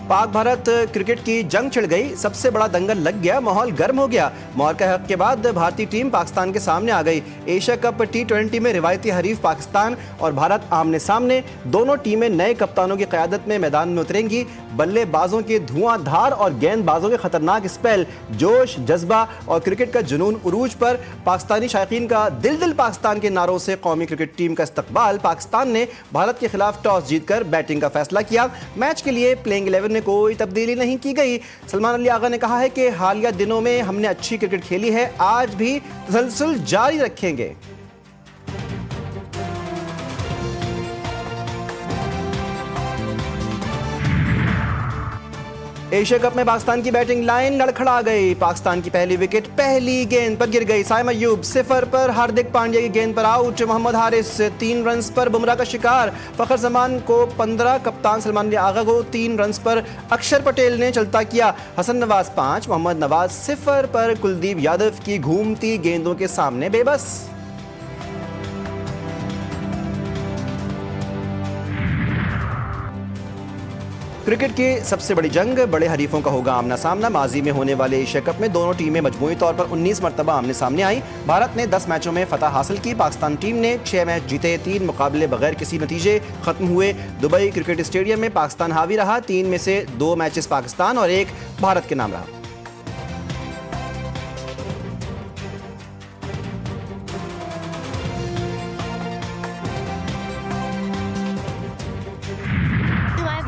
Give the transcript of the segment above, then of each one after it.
Pak Bharat cricket की जंग छिड़ गई, सबसे बड़ा दंगल लग गया, माहौल गर्म हो गया। मौर के हक के बाद भारतीय टीम पाकिस्तान के सामने आ गई। एशिया कप T20 में रिवायती हरीफ पाकिस्तान और भारत आमने सामने। दोनों टीमें नए कप्तानों की क़यादत में मैदान में उतरेंगी। बल्लेबाजों के धुआंधार और गेंदबाजों के खतरनाक स्पेल, जोश, जज्बा और क्रिकेट का जुनून उरूज पर। पाकिस्तानी शायकीन का दिल पाकिस्तान के नारों से कौमी क्रिकेट टीम का इस्तकबाल। पाकिस्तान ने भारत के खिलाफ टॉस जीतकर बैटिंग का फैसला किया। मैच के लिए प्लेइंग 11 में कोई तब्दीली नहीं की गई। सलमान अली आगा ने कहा है कि हालिया दिनों में हमने अच्छी क्रिकेट खेली है, आज भी तसलसल जारी रखेंगे। एशिया कप में पाकिस्तान की बैटिंग लाइन लड़खड़ा गई। पाकिस्तान की पहली विकेट पहली गेंद पर गिर गई। साइम अय्यूब 0 पर, हार्दिक पांड्या की गेंद पर आउट। मोहम्मद हारिस 3 रन्स पर बुमराह का शिकार। फखर जमान को 15, कप्तान सलमान अली आगा को 3 रन्स पर अक्षर पटेल ने चलता किया। हसन नवाज 5, मोहम्मद नवाज 0 पर। कुलदीप यादव की घूमती गेंदों के सामने बेबस। क्रिकेट की सबसे बड़ी जंग, बड़े हरीफों का होगा आमना सामना। माजी में होने वाले एशिया कप में दोनों टीमें मजमूई तौर पर 19 मरतबा आमने सामने आई। भारत ने 10 मैचों में फतह हासिल की। पाकिस्तान टीम ने 6 मैच जीते। 3 मुकाबले बगैर किसी नतीजे खत्म हुए। दुबई क्रिकेट स्टेडियम में पाकिस्तान हावी रहा। 3 में से 2 मैचेस पाकिस्तान और 1 भारत के नाम रहा।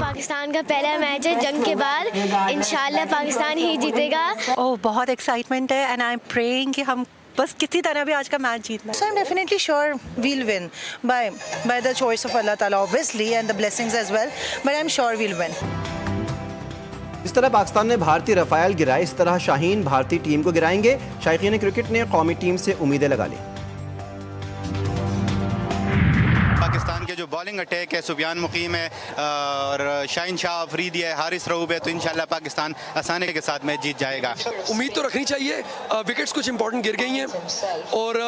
पाकिस्तान का पहला मैच है जंग के बाद, इंशाल्लाह पाकिस्तान ही जीतेगा। ओह, बहुत एक्साइटमेंट है एंड आई एम प्रेइंग कि हम बस किसी तरह भी आज का मैच जीतना। So I'm definitely sure we'll win by the choice of Allah Ta'ala obviously and the blessings as well, but I'm sure we'll win. इस तरह पाकिस्तान ने भारतीय रफायल गिराए, इस तरह शाहीन भारतीय टीम को गिराएंगे। शायकीन क्रिकेट ने कौमी टीम से उम्मीदें लगा ली। पाकिस्तान के जो बॉलिंग अटैक है, सुफियान मुकीम है और शाहीन शाह अफरीदी है, हारिस रऊफ है, तो इंशाल्लाह पाकिस्तान आसानी के साथ मैच जीत जाएगा। उम्मीद तो रखनी चाहिए। विकेट्स कुछ इंपॉर्टेंट गिर गई हैं और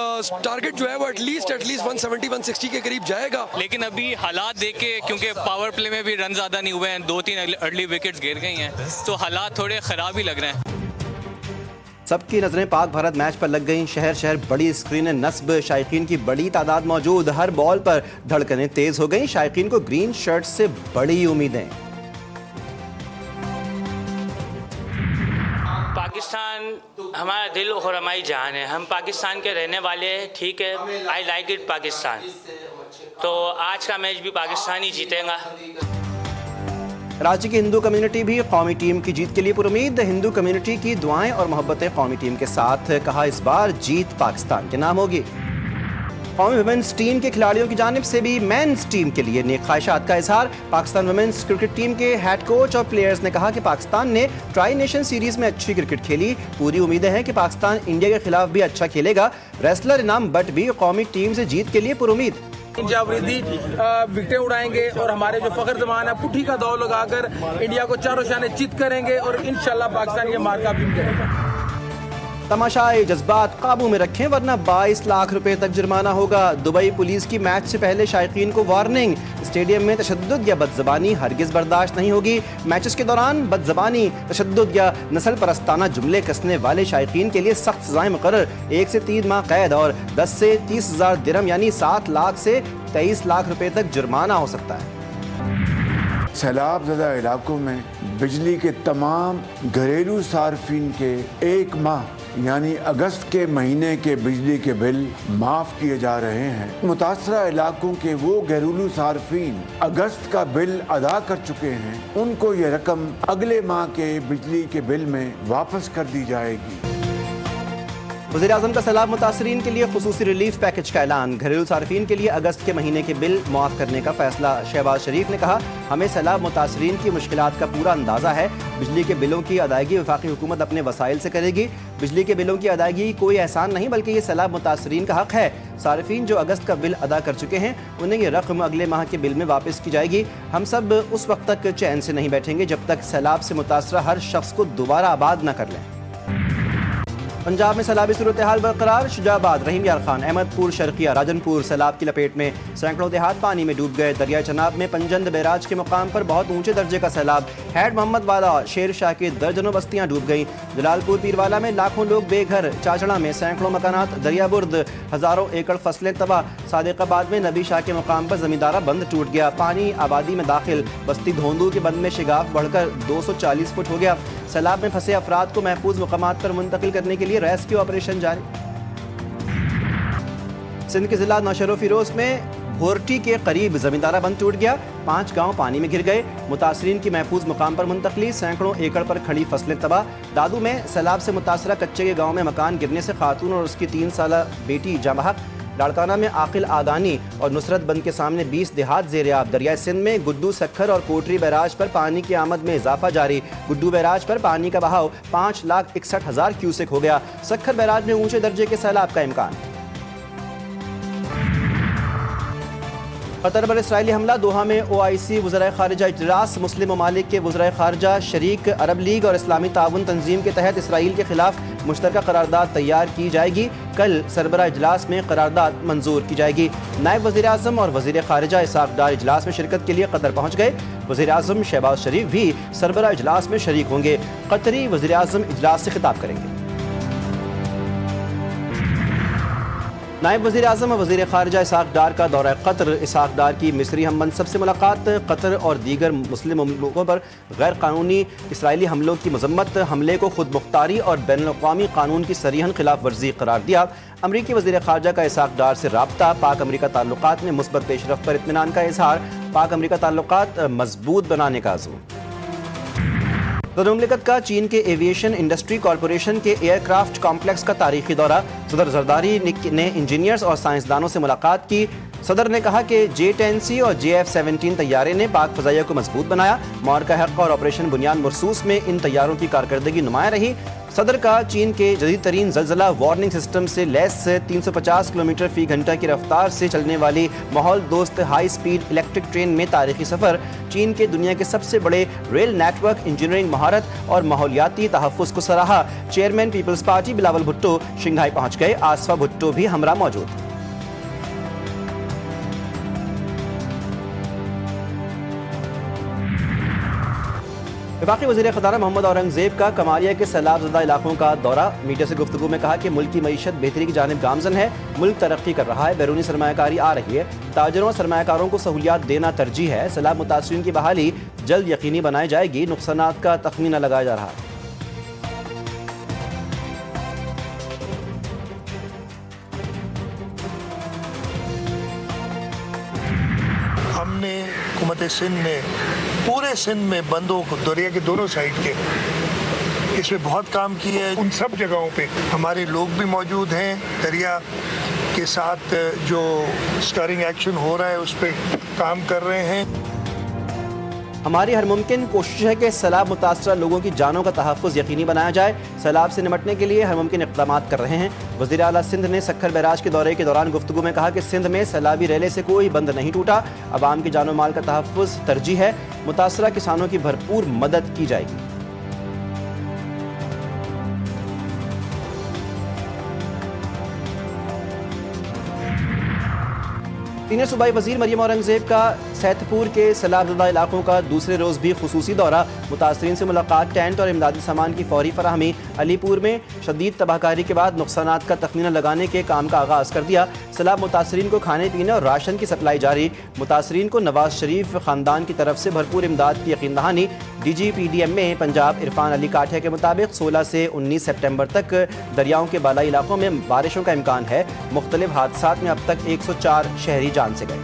टारगेट जो है वो एटलीस्ट 170-160 के करीब जाएगा। लेकिन अभी हालात देख के, क्योंकि पावर प्ले में भी रन ज़्यादा नहीं हुए हैं, 2-3 अर्ली विकेट्स गिर गई हैं, तो हालात थोड़े ख़राब ही लग रहे हैं। सबकी नजरें पाक भारत मैच पर लग गईं। शहर शहर बड़ी स्क्रीन नस्ब, शायकीन की बड़ी तादाद मौजूद। हर बॉल पर धड़कनें तेज हो गईं। शायकीन को ग्रीन शर्ट से बड़ी उम्मीदें। पाकिस्तान हमारा दिल और हमारी जान है। हम पाकिस्तान के रहने वाले हैं, ठीक है। I like it Pakistan. तो आज का मैच भी पाकिस्तान ही जीतेगा। कराची की हिंदू कम्युनिटी भी कौमी टीम की जीत के लिए पुरुमीद। हिंदू कम्युनिटी की दुआएं और मोहब्बतें कौमी टीम के साथ। कहा इस बार जीत पाकिस्तान के नाम होगी। कौमी वुमेन्स टीम के खिलाड़ियों की जानिब से भी मेंस टीम के लिए नेक ख्वाहिशात का इजहार। पाकिस्तान वुमेन्स क्रिकेट टीम के हेड कोच और प्लेयर्स ने कहा कि पाकिस्तान ने ट्राई नेशन सीरीज में अच्छी क्रिकेट खेली। पूरी उम्मीदें हैं कि पाकिस्तान इंडिया के खिलाफ भी अच्छा खेलेगा। रेसलर इनाम बट भी कौमी टीम से जीत के लिए पुरुमीद। जाफरीदी विकेटें उड़ाएंगे और हमारे जो फखर जमान है पुट्ठी का दौर लगाकर इंडिया को चारों शाने चित करेंगे और इंशाल्लाह पाकिस्तान के मार्का भी करेगा। तमाशाई जज्बात काबू में रखें वरना 22 लाख रुपए तक जुर्माना होगा। दुबई पुलिस की मैच से पहले शायकीन को वार्निंग। स्टेडियम में तशद्दुद या बदज़बानी हरगिज बर्दाश्त नहीं होगी। मैचेस के दौरान बदज़बानी, तशद्दुद या नस्ल परस्ताना जुमले कसने वाले शायकीन के लिए सख्त सजाएं मुकर्रर। 1 से 3 माह कैद और 10 से 30 हज़ार दिरहम यानी 7 लाख से 23 लाख रुपए तक जुर्माना हो सकता है। सैलाब ज़दा इलाकों में बिजली के तमाम घरेलू सार्फिन के 1 माह यानी अगस्त के महीने के बिजली के बिल माफ किए जा रहे हैं। मुतासरा इलाकों के वो घरेलू सार्फिन अगस्त का बिल अदा कर चुके हैं, उनको ये रकम अगले माह के बिजली के बिल में वापस कर दी जाएगी। वज़ीर-ए-आज़म का सैलाब मुतासरीन के लिए खुसूसी रिलीफ पैकेज का ऐलान। घरेलू सार्फिन के लिए अगस्त के महीने के बिल मुआफ़ करने का फैसला। शहबाज शरीफ ने कहा, हमें सैलाब मुतासरीन की मुश्किलात का पूरा अंदाज़ा है। बिजली के बिलों की अदायगी वफाकी हुकूमत अपने वसाइल से करेगी। बिजली के बिलों की अदायगी कोई एहसान नहीं बल्कि ये सैलाब मुतासरीन का हक है। सार्फिन जो अगस्त का बिल अदा कर चुके हैं उन्हें ये रकम अगले माह के बिल में वापस की जाएगी। हम सब उस वक्त तक चैन से नहीं बैठेंगे जब तक सैलाब से मुतासरा हर शख्स को दोबारा आबाद न कर लें। पंजाब में सैलाबी सूरत हाल बरकरार। शुजाबाद, रहीम यार खान, अहमदपुर शर्किया, राजनपुर सैलाब की लपेट में, सैकड़ों देहात पानी में डूब गए। दरिया चनाब में पंजंद बैराज के मुकाम पर बहुत ऊंचे दर्जे का सैलाब। हैड मोहम्मद वाला, शेर शाह के दर्जनों बस्तियां डूब गईं। जलालपुर पीरवाला में लाखों लोग बेघर। चाचड़ा में सैकड़ों मकानात दरिया बुर्द, हजारों एकड़ फसलें तबाह। सादिकाबाद में नबी शाह के मुकाम पर जमींदारा बंद टूट गया। पानी आबादी में दाखिल। बस्ती धोंदू के बंद में शिगाफ बढ़कर 240 फुट हो गया। सैलाब में फंसे अफराद को महफूज मुकामात पर मुंतकिल करने के लिए रेस्क्यू ऑपरेशन जारी। सिंध के जिला नौशेरो फिरोज में भोरटी के करीब जमींदारा बंद टूट गया। 5 गांव पानी में घिर गए। मुतासरीन की महफूज मुकाम पर मुंतकली। सैकड़ों एकड़ पर खड़ी फसलें तबाह। दादू में सैलाब से मुतासरा कच्चे के गांव में मकान गिरने से खातून और उसकी 3 साला बेटी जाँ बहक। लाड़काना में आकिल आगानी और नुसरत बंद के सामने 20 देहात ज़ेर-ए-आब। दरिया सिंध में गुड्डू सखर और कोटरी बैराज पर पानी की आमद में इजाफा जारी। गुड्डू बैराज पर पानी का बहाव 5,61,000 क्यूसेक हो गया। सखर बैराज में ऊंचे दर्जे के सैलाब का इम्कान। कतर पर इसराइली हमला। दोहा में OIC वज़राए ख़ारिजा इजलास। मुस्लिम ममालिक के वज़राए ख़ारिजा, शरीक अरब लीग और इस्लामी ताउन तंजीम के तहत इसराइल के खिलाफ मुश्तरका करारदाद तैयार की जाएगी। कल सरबरा इजलास में करारदाद मंजूर की जाएगी। नायब वज़ीर आज़म और वज़ीर ख़ारिजा इसाक़ डार इजलास में शिरकत के लिए कतर पहुँच गए। वज़ीर आज़म शहबाज शरीफ भी सरबरा इजलास में शरीक होंगे। कतरी वज़ीर आज़म इजलास से खिताब करेंगे। नायब वज़ीर आज़म और वज़ीर ख़ारिजा इसाक़ डार का दौरा कतर। इसाक़ डार की मिस्री हम मनसब से मुलाकात। कतर और दीगर मुस्लिम मुल्कों पर गैर कानूनी इसराइली हमलों की मजम्मत। हमले को खुद मुख्तारी और बैनुल-अक़वामी कानून की सरीहन खिलाफ वर्जी करार दिया। अमरीकी वज़ीर ख़ारिजा का इसाक़ डार से राब्ता। पाक अमरीका ताल्लुकात में मुस्बत पेशरफ़्त पर इत्मीनान का इजहार। पाक अमरीका ताल्लुकात मजबूत बनाने का अज़्म। सदर मुमलिकत का चीन के एविएशन इंडस्ट्री कॉरपोरेशन के एयरक्राफ्ट कॉम्प्लेक्स का तारीखी दौरा। सदर जरदारी ने इंजीनियर्स और साइंसदानों से मुलाकात की। सदर ने कहा कि J-10C और JF-17 तैयारे ने पाक फ़ज़ाइया को मजबूत बनाया। मारका हक़ और ऑपरेशन बुनियाद मरसूस में इन तैयारों की कारकर्दगी नुमाया रही। सदर का चीन के जदीद तरीन ज़लज़ला वार्निंग सिस्टम से लैस 350 किलोमीटर फ़ी घंटा की रफ्तार से चलने वाली माहौल दोस्त हाई स्पीड इलेक्ट्रिक ट्रेन में तारीखी सफ़र। चीन के दुनिया के सबसे बड़े रेल नेटवर्क, इंजीनियरिंग महारत और माहौलियाती तहफ़्फ़ुज़ को सराहा। चेयरमैन पीपल्स पार्टी बिलावल भुट्टो शंघाई पहुँच गए। आसफा भुट्टो भी हमरा मौजूद। वफाकी वज़ीर ख़ज़ाना मोहम्मद औरंगज़ेब का कमारिया के सैलाब ज़दा इलाकों का दौरा। मीडिया से गुफ्तगू में कहा कि मुल्क की मईशत बेहतरी की जानिब गामज़न है। मुल्क तरक्की कर रहा है। बैरूनी सरमायाकारी आ रही है। ताजरों और सरमायाकारों को सहूलियात देना तरजीह है। सैलाब मुतासरीन की बहाली जल्द यकीनी बनाई जाएगी। नुकसानात का तखमीना लगाया जा रहा है। हमने हुकूमत सिंध ने पूरे सिंध में बंदों को दरिया के दोनों साइड के इसमें बहुत काम किया है। उन सब जगहों पे हमारे लोग भी मौजूद हैं। दरिया के साथ जो स्टरिंग एक्शन हो रहा है उस पर काम कर रहे हैं। हमारी हर मुमकिन कोशिश है कि सैलाब मुतासरा लोगों की जानों का तहफ़्फ़ुज़ यकीनी बनाया जाए। सैलाब से निपटने के लिए हर मुमकिन इक़दाम कर रहे हैं। वज़ीर आला सिंध ने सखर बैराज के दौरे के दौरान गुफ्तगू में कहा कि सिंध में सैलाबी रेले से कोई बंद नहीं टूटा। अवाम की जानो माल का तहफ़्फ़ुज़ तरजीह है। मुतासरा किसानों की भरपूर मदद की जाएगी। सीनियर सूबाई वज़ीर मरियम औरंगज़ेब का सैदपुर के सैलाबज़दा इलाकों का दूसरे रोज़ भी खुसूसी दौरा। मुतासरीन से मुलाकात। टेंट और इमदादी सामान की फौरी फराहमी। अलीपुर में शदीद तबाहकारी के बाद नुकसानात का तखमीना लगाने के काम का आगाज़ कर दिया। सैलाब मुतासरीन को खाने पीने और राशन की सप्लाई जारी। मुतासरीन को नवाज शरीफ ख़ानदान की तरफ से भरपूर इमदाद की यकीन दहानी। DGPDM पंजाब इरफान अली काठिया के मुताबिक 16 से 19 सितंबर तक दरियाओं के बालाई इलाकों में बारिशों का इम्कान है। मुख्तलिफ हादसात में अब तक 104 शहरी जान से गए।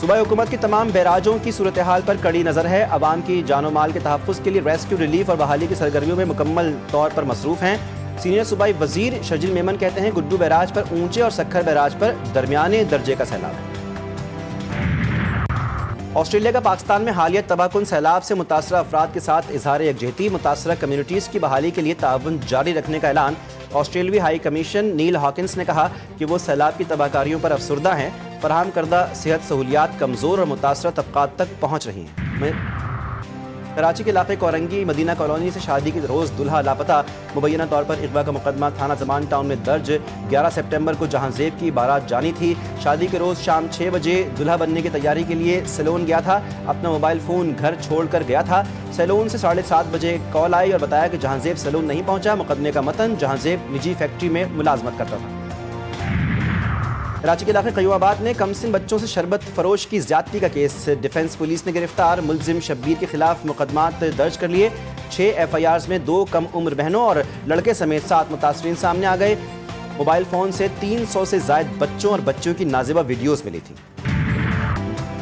सूबाई हुकूमत की तमाम बैराजों की सूरत हाल पर कड़ी नज़र है। अवाम की जानो माल के तहफ़्फ़ुज़ के लिए रेस्क्यू, रिलीफ और बहाली की सरगर्मियों में मुकम्मल तौर पर मसरूफ़ हैं। सीनियर सूबाई वज़ीर शर्जिल मेमन कहते हैं गुड्डू बैराज पर ऊंचे और सखर बैराज पर दरमियाने दर्जे का सैलाब है। ऑस्ट्रेलिया का पाकिस्तान में हालिया तबाहकुन सैलाब से मुतासरा अफराद के साथ इजहार यकजहती। मुतासरा कम्यूनिटीज़ की बहाली के लिए ताउन जारी रखने का ऐलान। ऑस्ट्रेलवी हाई कमीशन नील हॉकिंस ने कहा कि वो सैलाब की तबाहकारियों पर अफसरदा हैं। फराहम करदा सेहत सहूलियात कमज़ोर और मुतासरा तबकात तक पहुँच रही हैं। کراچی کے علاقے کورنگی مدینہ کالونی سے شادی کے روز دلہا لاپتہ، مبینہ طور پر اغوا کا مقدمہ تھانہ زمان ٹاؤن میں درج۔ 11 سپٹمبر کو جہاں زیب کی بارات جانی تھی۔ شادی کے روز شام 6 بجے دلہا بننے کی تیاری کے لیے سیلون گیا تھا، اپنا موبائل فون گھر چھوڑ کر گیا تھا۔ سیلون سے 7:30 بجے کال آئی اور بتایا کہ جہاں زیب سیلون نہیں پہنچا۔ مقدمے کا متن، جہاں زیب نجی فیکٹری میں ملازمت کرتا تھا۔ کراچی کے علاقے قیوم آباد میں کم سن بچوں سے شربت فروش کی زیادتی کا کیس، ڈیفنس پولیس نے گرفتار ملزم شبیر کے خلاف مقدمات درج کر لیے۔ 6 FIRs میں 2 کم عمر بہنوں اور لڑکے سمیت 7 متاثرین سامنے آ گئے۔ موبائل فون سے 300 سے زائد بچوں اور بچیوں کی نازیبہ ویڈیوز ملی تھی۔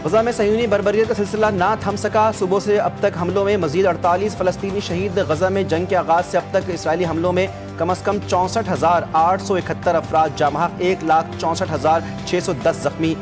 غزہ میں صہیونی بربریت کا سلسلہ نہ تھم سکا، صبح سے اب تک حملوں میں مزید 48 فلسطینی شہید۔ غزہ میں جنگ کے آغاز سے اب تک اسرائیلی حملوں میں کم از کم 64,871 افراد جاں بحق، 1,64,610 زخمی۔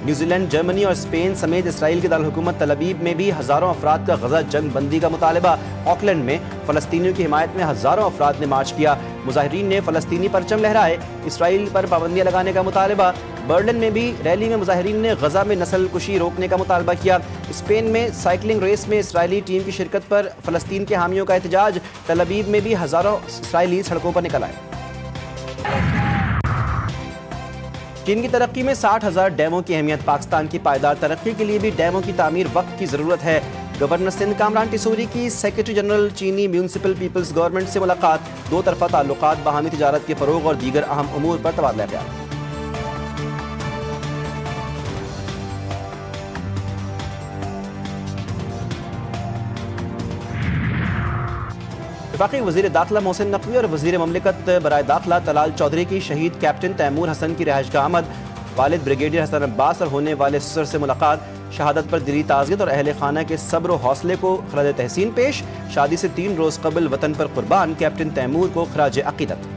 نیوزی لینڈ، جرمنی اور اسپین سمیت اسرائیل کے دارالحکومت تل ابیب میں بھی ہزاروں افراد کا غزہ جنگ بندی کا مطالبہ۔ آکلینڈ میں فلسطینیوں کی حمایت میں ہزاروں افراد نے مارچ کیا، مظاہرین نے فلسطینی پرچم لہرائے، اسرائیل پر پابندیاں لگانے کا مطالبہ۔ برلن میں بھی ریلی میں مظاہرین نے غزہ میں نسل کشی روکنے کا مطالبہ کیا۔ اسپین میں سائیکلنگ ریس میں اسرائیلی ٹیم کی شرکت پر فلسطین کے حامیوں کا احتجاج، تل ابیب میں بھی ہزاروں اسرائیلی سڑکوں پر نکل آئے۔ چین کی ترقی میں 60,000 ڈیموں کی اہمیت، پاکستان کی پائیدار ترقی کے لیے بھی ڈیموں کی تعمیر وقت کی ضرورت ہے۔ گورنر سندھ کامران ٹیسوری کی سیکرٹری جنرل چینی میونسپل پیپلز گورنمنٹ سے ملاقات، 2 طرفہ تعلقات، باہمی تجارت کے فروغ اور دیگر اہم امور پر تبادلہ خیال۔ وفاقی وزیر داخلہ محسن نقوی اور وزیر مملکت برائے داخلہ طلال چودھری کی شہید کیپٹن تیمور حسن کی رہائش گاہ آمد، والد بریگیڈیئر حسن عباس اور ہونے والے سسر سے ملاقات، شہادت پر دلی تعزیت اور اہل خانہ کے صبر و حوصلے کو خراج تحسین پیش۔ شادی سے 3 روز قبل وطن پر قربان کیپٹن تیمور کو خراج عقیدت۔